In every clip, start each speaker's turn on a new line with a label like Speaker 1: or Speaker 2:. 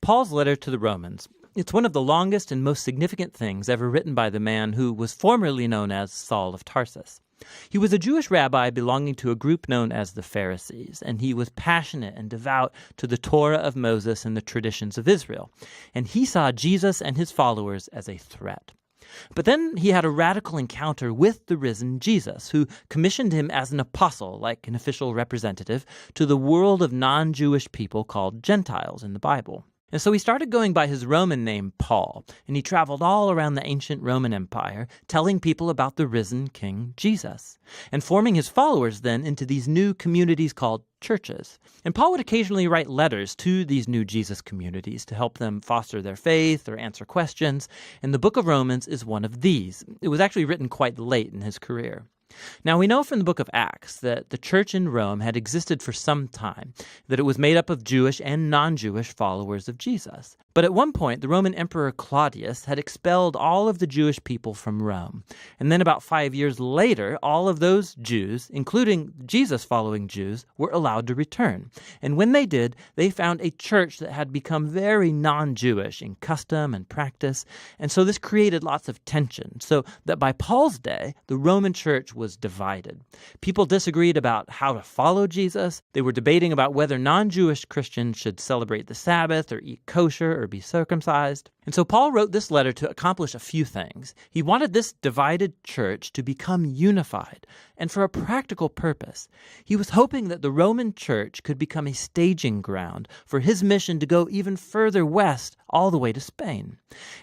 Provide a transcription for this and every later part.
Speaker 1: Paul's letter to the Romans. It's one of the longest and most significant things ever written by the man who was formerly known as Saul of Tarsus. He was a Jewish rabbi belonging to a group known as the Pharisees, and he was passionate and devout to the Torah of Moses and the traditions of Israel. And he saw Jesus and his followers as a threat. But then he had a radical encounter with the risen Jesus, who commissioned him as an apostle, like an official representative, to the world of non-Jewish people called Gentiles in the Bible. And so he started going by his Roman name, Paul, and he traveled all around the ancient Roman Empire, telling people about the risen King Jesus, and forming his followers then into these new communities called churches. And Paul would occasionally write letters to these new Jesus communities to help them foster their faith or answer questions, and the Book of Romans is one of these. It was actually written quite late in his career. Now, we know from the book of Acts that the church in Rome had existed for some time, that it was made up of Jewish and non-Jewish followers of Jesus. But at one point, the Roman Emperor Claudius had expelled all of the Jewish people from Rome. And then about 5 years later, all of those Jews, including Jesus-following Jews, were allowed to return. And when they did, they found a church that had become very non-Jewish in custom and practice. And so this created lots of tension, so that by Paul's day, the Roman church was divided. People disagreed about how to follow Jesus. They were debating about whether non-Jewish Christians should celebrate the Sabbath or eat kosher or be circumcised. And so Paul wrote this letter to accomplish a few things. He wanted this divided church to become unified, and for a practical purpose. He was hoping that the Roman church could become a staging ground for his mission to go even further west, all the way to Spain.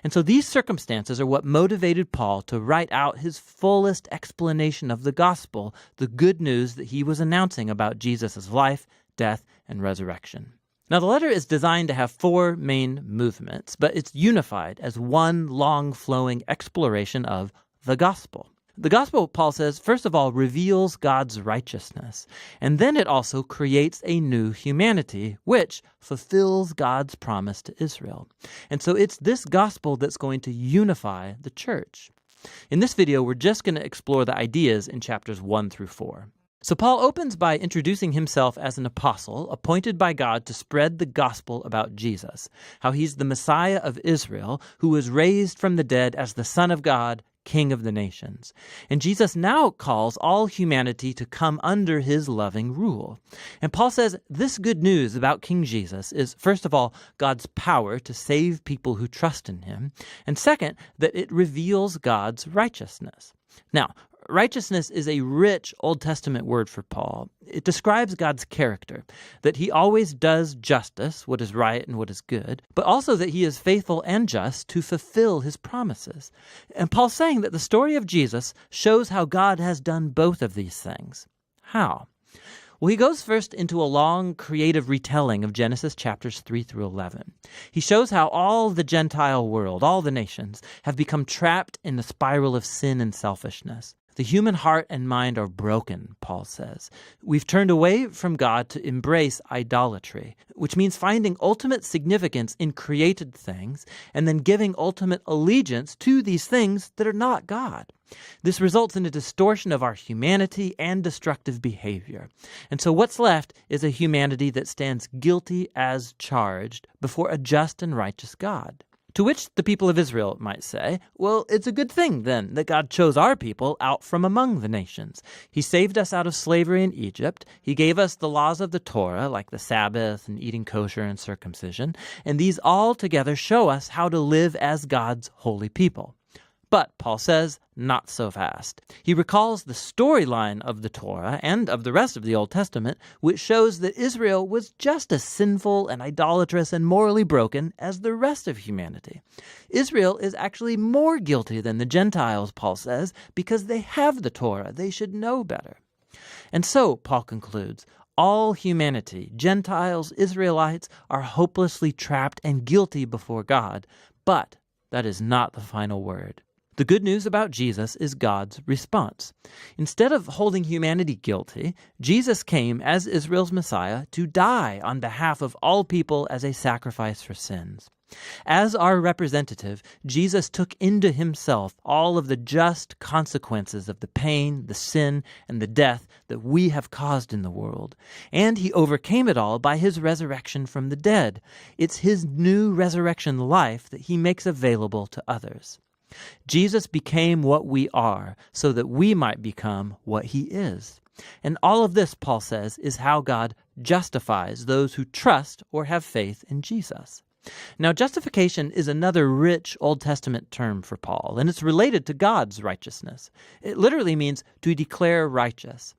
Speaker 1: And so these circumstances are what motivated Paul to write out his fullest explanation of the gospel, the good news that he was announcing about Jesus' life, death, and resurrection. Now, the letter is designed to have 4 main movements, but it's unified as one long flowing exploration of the gospel. The gospel, Paul says, first of all, reveals God's righteousness, and then it also creates a new humanity, which fulfills God's promise to Israel. And so it's this gospel that's going to unify the church. In this video, we're just going to explore the ideas in chapters 1 through 4. So Paul opens by introducing himself as an apostle appointed by God to spread the gospel about Jesus, how he's the Messiah of Israel who was raised from the dead as the Son of God, King of the nations. And Jesus now calls all humanity to come under his loving rule. And Paul says this good news about King Jesus is, first of all, God's power to save people who trust in him, and second, that it reveals God's righteousness. Now, righteousness is a rich Old Testament word for Paul. It describes God's character, that he always does justice, what is right and what is good, but also that he is faithful and just to fulfill his promises. And Paul's saying that the story of Jesus shows how God has done both of these things. How? Well, he goes first into a long creative retelling of Genesis chapters 3 through 11. He shows how all the Gentile world, all the nations, have become trapped in the spiral of sin and selfishness. The human heart and mind are broken, Paul says. We've turned away from God to embrace idolatry, which means finding ultimate significance in created things and then giving ultimate allegiance to these things that are not God. This results in a distortion of our humanity and destructive behavior. And so what's left is a humanity that stands guilty as charged before a just and righteous God. To which the people of Israel might say, well, it's a good thing then that God chose our people out from among the nations. He saved us out of slavery in Egypt. He gave us the laws of the Torah, like the Sabbath and eating kosher and circumcision. And these all together show us how to live as God's holy people. But, Paul says, not so fast. He recalls the storyline of the Torah and of the rest of the Old Testament, which shows that Israel was just as sinful and idolatrous and morally broken as the rest of humanity. Israel is actually more guilty than the Gentiles, Paul says, because they have the Torah. They should know better. And so, Paul concludes, all humanity, Gentiles, Israelites, are hopelessly trapped and guilty before God. But that is not the final word. The good news about Jesus is God's response. Instead of holding humanity guilty, Jesus came as Israel's Messiah to die on behalf of all people as a sacrifice for sins. As our representative, Jesus took into himself all of the just consequences of the pain, the sin, and the death that we have caused in the world. And he overcame it all by his resurrection from the dead. It's his new resurrection life that he makes available to others. Jesus became what we are so that we might become what he is. And all of this, Paul says, is how God justifies those who trust or have faith in Jesus. Now, justification is another rich Old Testament term for Paul, and it's related to God's righteousness. It literally means to declare righteous.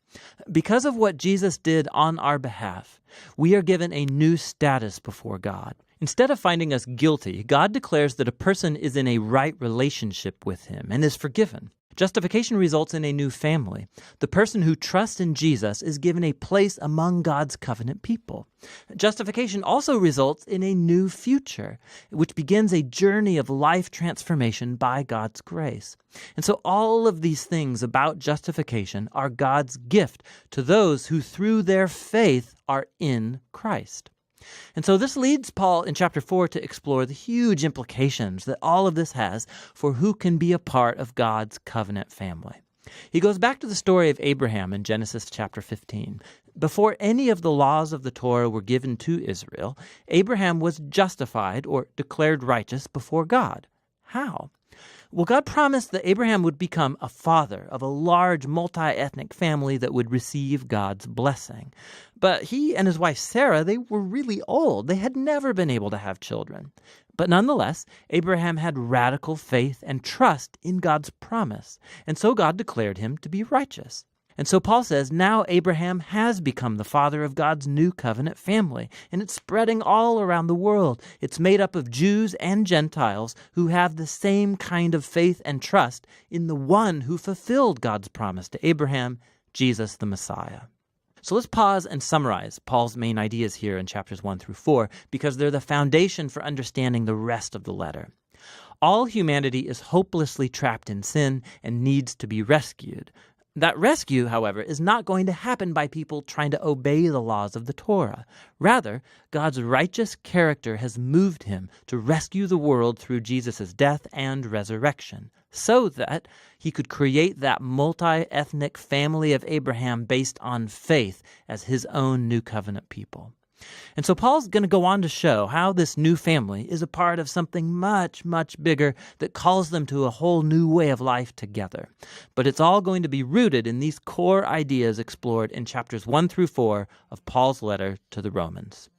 Speaker 1: Because of what Jesus did on our behalf, we are given a new status before God. Instead of finding us guilty, God declares that a person is in a right relationship with him and is forgiven. Justification results in a new family. The person who trusts in Jesus is given a place among God's covenant people. Justification also results in a new future, which begins a journey of life transformation by God's grace. And so all of these things about justification are God's gift to those who through their faith are in Christ. And so this leads Paul in chapter 4 to explore the huge implications that all of this has for who can be a part of God's covenant family. He goes back to the story of Abraham in Genesis chapter 15. Before any of the laws of the Torah were given to Israel, Abraham was justified or declared righteous before God. How? Well, God promised that Abraham would become a father of a large multi-ethnic family that would receive God's blessing. But he and his wife Sarah, they were really old. They had never been able to have children. But nonetheless, Abraham had radical faith and trust in God's promise, and so God declared him to be righteous. And so Paul says, now Abraham has become the father of God's new covenant family, and it's spreading all around the world. It's made up of Jews and Gentiles who have the same kind of faith and trust in the one who fulfilled God's promise to Abraham, Jesus the Messiah. So let's pause and summarize Paul's main ideas here in chapters 1 through 4, because they're the foundation for understanding the rest of the letter. All humanity is hopelessly trapped in sin and needs to be rescued. That rescue, however, is not going to happen by people trying to obey the laws of the Torah. Rather, God's righteous character has moved him to rescue the world through Jesus' death and resurrection, so that he could create that multi-ethnic family of Abraham based on faith as his own new covenant people. And so Paul's going to go on to show how this new family is a part of something much, much bigger that calls them to a whole new way of life together. But it's all going to be rooted in these core ideas explored in chapters 1 through 4 of Paul's letter to the Romans.